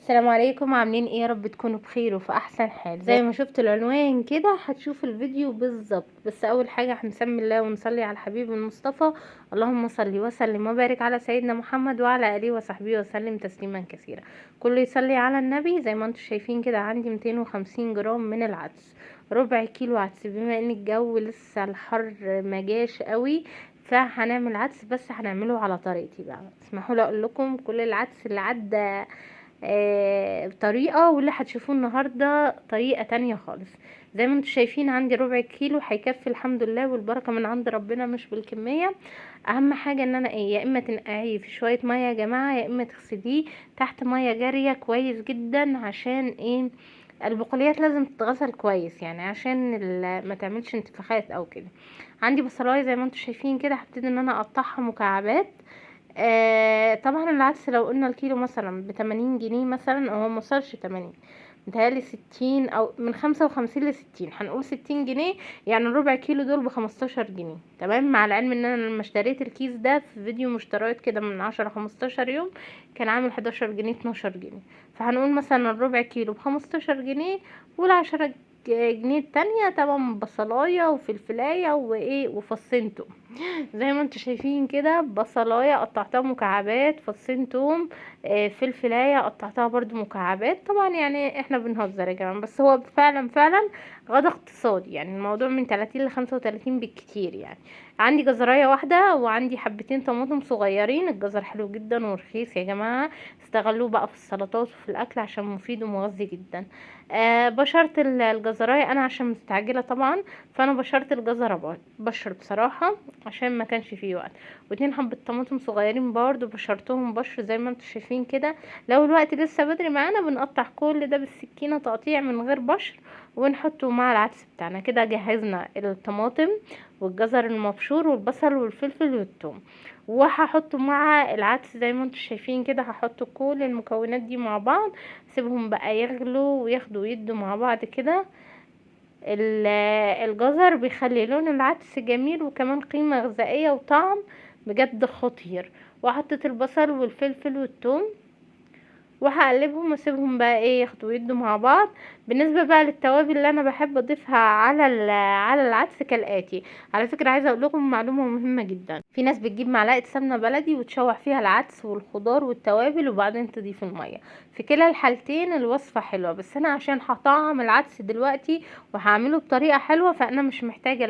السلام عليكم، عاملين ايه؟ يا رب تكونوا بخير وفي احسن حال. زي ما شفت العنوان كده هتشوف الفيديو بالظبط. بس اول حاجه هنسمي الله ونصلي على الحبيب المصطفى. اللهم صل وسلم وبارك على سيدنا محمد وعلى اله وصحبه وسلم تسليما كثيرا. كله يصلي على النبي. زي ما انتم شايفين كده عندي 250 جرام من العدس، ربع كيلو عدس. بما ان الجو لسه الحر مجاش قوي فهنعمل عدس، بس هنعمله على طريقتي بقى. اسمحوا لي اقول لكم كل العدس اللي عدى طريقة، واللي هتشوفوه النهاردة طريقة تانية خالص. زي ما انتم شايفين عندي ربع كيلو هيكفي الحمد لله، والبركة من عند ربنا مش بالكمية. اهم حاجة ان انا يا اما تنقعيه في شوية مية يا جماعة، يا اما تغسليه تحت مية جارية كويس جدا. عشان ايه؟ البقوليات لازم تتغسل كويس يعني عشان ما تعملش انتفاخات او كده. عندي بصلايه زي ما انتم شايفين كده، هبتدي ان انا اقطعها مكعبات. طبعا العدس لو قلنا الكيلو مثلا ب80 جنيه مثلا، او هو موصلش 80، متهيألي 60 او من 55 ل60، هنقول 60 جنيه. يعني الربع كيلو دول ب15 جنيه. تمام، مع العلم ان انا لما اشتريت الكيس ده في فيديو مشتريات كده من 10 15 يوم كان عامل 11 جنيه 12 جنيه. فهنقول مثلا الربع كيلو ب15 جنيه، وال10 جنيه التانية طبعا بصلاية وفلفلاية وايه وفصين توم. زي ما انتوا شايفين كده، بصلايه قطعتها مكعبات، فصين توم، فلفلايه قطعتها برضو مكعبات. طبعا يعني احنا بنهزر يا جماعه، بس هو فعلا فعلا غدا اقتصادي. يعني الموضوع من 30 ل 35 بالكتير يعني. عندي جزرايه واحده، وعندي حبتين طماطم صغيرين. الجزر حلو جدا ورخيص يا جماعه، استغلوه بقى في السلطات وفي الاكل عشان مفيد ومغذي جدا. بشرت الجزرايه انا عشان مستعجله طبعا، فانا بشرت الجزره بشر بصراحه عشان ما كانش فيه وقت. واتنين حبة طماطم صغيرين برضو بشرتهم بشر زي ما انتم شايفين كده. لو الوقت لسه بدري معانا بنقطع كل ده بالسكينة تقطيع من غير بشر، ونحطه مع العدس بتاعنا. كده جهزنا الطماطم والجزر المبشور والبصل والفلفل والثوم، وهحطه مع العدس زي ما انتم شايفين كده. هحط كل المكونات دي مع بعض، سيبهم بقى يغلوا وياخدوا ويدوا مع بعض كده. ال- الجزر بيخلي لون العدس جميل، وكمان قيمة غذائية وطعم بجد خطير. وحطيت البصل والفلفل والثوم، وهقلبهم واسيبهم بقى ايه ياخدوا ويدوا مع بعض. بالنسبه بقى للتوابل اللي انا بحب اضيفها على العدس كالاتي. على فكره عايزه اقول لكم معلومه مهمه جدا. في ناس بتجيب معلقه سمنه بلدي وتشوح فيها العدس والخضار والتوابل وبعدين تضيف الميه. في كلا الحالتين الوصفه حلوه، بس انا عشان هطعم العدس دلوقتي وهعمله بطريقه حلوه، فانا مش محتاجه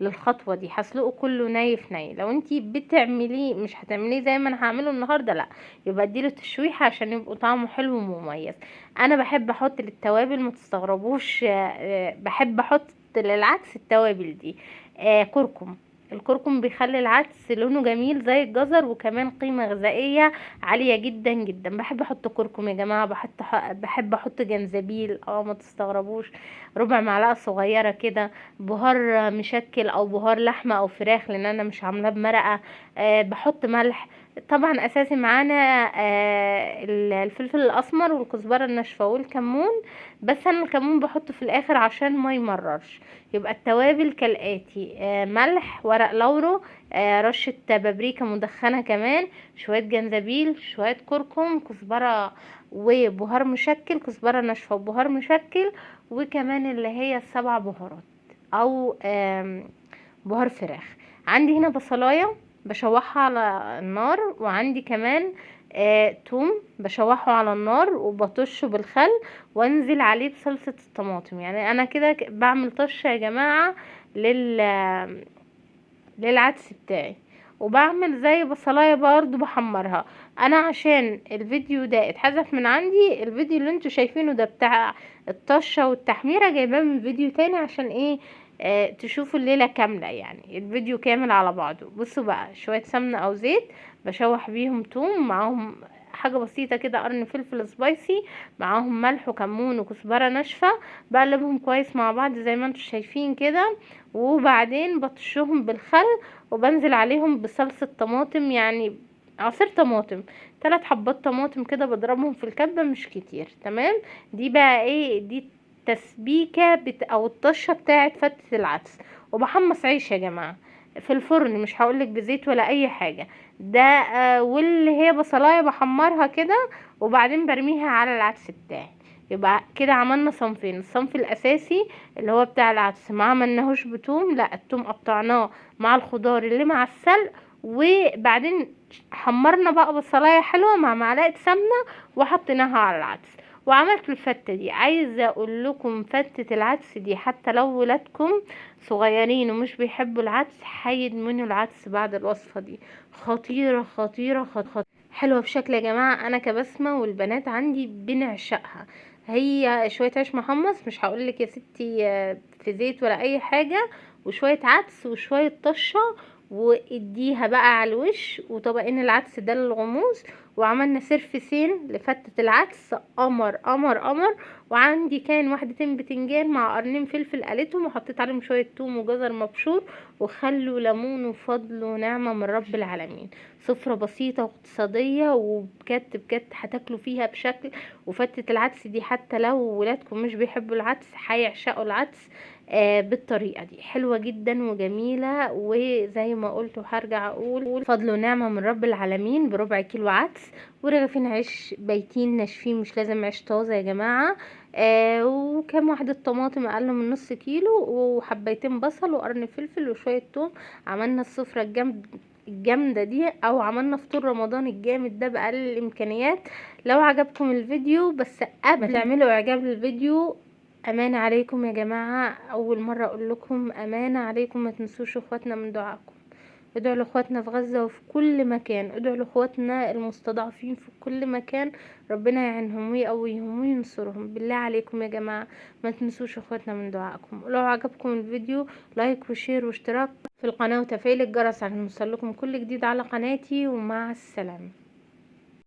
للخطوه دي. هسلقه كله نايف ناي. لو انتي بتعمليه مش هتعمليه زي ما انا هعمله النهارده، لا، يبقى اديله تشويحه عشان يبقوا طعمه حلو ومميز. انا بحب احط للتوابل، ما تستغربوش، بحب احط للعدس التوابل دي كركم. الكركم بيخلي العدس لونه جميل زي الجزر، وكمان قيمة غذائية عالية جدا جدا. بحب احط كركم يا جماعة. بحب احط جنزبيل، ما تستغربوش، ربع معلقة صغيرة كده. بهار مشكل او بهار لحمة او فراخ، لان انا مش عاملاه بمرقة. بحط ملح. طبعا اساسي معانا الفلفل الاسمر والكزبره الناشفه والكمون، بس انا الكمون بحطه في الاخر عشان ما يمررش. يبقى التوابل كالاتي: ملح، ورق لورو، رشه بابريكا مدخنه كمان، شويه جنزبيل، شويه كركم، كزبره وبهار مشكل، كزبره ناشفه وبهار مشكل، وكمان اللي هي السبع بهارات او بهار فراخ. عندي هنا بصلايه بشوحها على النار، وعندي كمان توم بشوحه على النار وبطشه بالخل، وانزل عليه بصلصة الطماطم. يعني انا كده بعمل طشة يا جماعة لل للعدس بتاعي. وبعمل زي بصلايه برضو بحمرها. انا عشان الفيديو ده اتحذف من عندي، الفيديو اللي انتوا شايفينه ده بتاع الطشه والتحميره جايباه من فيديو تاني عشان ايه؟ تشوفوا الليله كامله، يعني الفيديو كامل على بعضه. بصوا بقى، شويه سمنه او زيت بشوح بيهم توم، معاهم حاجه بسيطه كده قرن فلفل سبايسي، معاهم ملح وكمون وكزبره ناشفه. بقلبهم كويس مع بعض زي ما انتوا شايفين كده، وبعدين بطشهم بالخل، وبنزل عليهم بصلصة طماطم، يعني عصير طماطم، 3 حبات طماطم كده بضربهم في الكبة مش كتير. تمام. دي بقى ايه؟ دي تسبيكة او الطشة بتاعت فتة العدس. وبحمص عيش يا جماعة في الفرن، مش هقولك بزيت ولا اي حاجة. ده واللي هي بصلايه بحمرها كده وبعدين برميها على العدس بتاعي. يبقى كده عملنا صنفين، الصنف الاساسي اللي هو بتاع العدس ما عملناهوش بتوم، لا التوم قطعناه مع الخضار اللي مع السلق، وبعدين حمرنا بقى بصلايه حلوه مع معلقه سمنه وحطيناها على العدس وعملت الفتة دي. عايزة اقول لكم فتة العدس دي حتى لو ولادكم صغيرين ومش بيحبوا العدس هيدمنوا العدس بعد الوصفة دي. خطيرة خطيرة خطيرة، حلوة بشكل يا جماعة. انا كبسمة والبنات عندي بنعشقها. هي شوية عيش محمص، مش هقولك يا ستي في زيت ولا اي حاجة، وشوية عدس وشوية طشة، واديها بقى على الوش وطبقين العدس ده للغموس. وعملنا سيرفسين لفتة العدس، قمر قمر قمر. وعندي كان واحدتين بتنجان مع قرنين فلفل قليتهم وحطيت عليهم شوية توم وجزر مبشور وخل وليمون، وفضل ونعمة من رب العالمين. سفرة بسيطة واقتصادية وبجد بجد هتاكلوا فيها بشكل. وفتة العدس دي حتى لو ولادكم مش بيحبوا العدس هيعشقوا العدس. بالطريقة دي حلوة جدا وجميلة. وزي ما قلت وهرجع اقول، فضل ونعمة من رب العالمين. بربع كيلو عدس ورغيفين عيش بايتين ناشفين، مش لازم عيش طازة يا جماعة. وكام واحدة طماطم اقل من نص كيلو، وحبيتين بصل وقرن فلفل وشوية توم. عملنا السفرة الجامدة دي، او عملنا فطور رمضان الجامد ده بأقل الامكانيات. لو عجبكم الفيديو، بس قبل ما تعملوا اعجاب للفيديو، امانة عليكم يا جماعة، اول مرة اقول لكم امانة عليكم ما تنسوش اخواتنا من دعائكم. ادعوا لاخواتنا في غزة وفي كل مكان، ادعوا لاخواتنا المستضعفين في كل مكان، ربنا يعينهم ويقويهم وينصرهم. بالله عليكم يا جماعة ما تنسوش اخواتنا من دعائكم. ولو عجبكم الفيديو لايك وشير واشتراك في القناة وتفعيل الجرس عشان يوصلكم كل جديد على قناتي. ومع السلامة.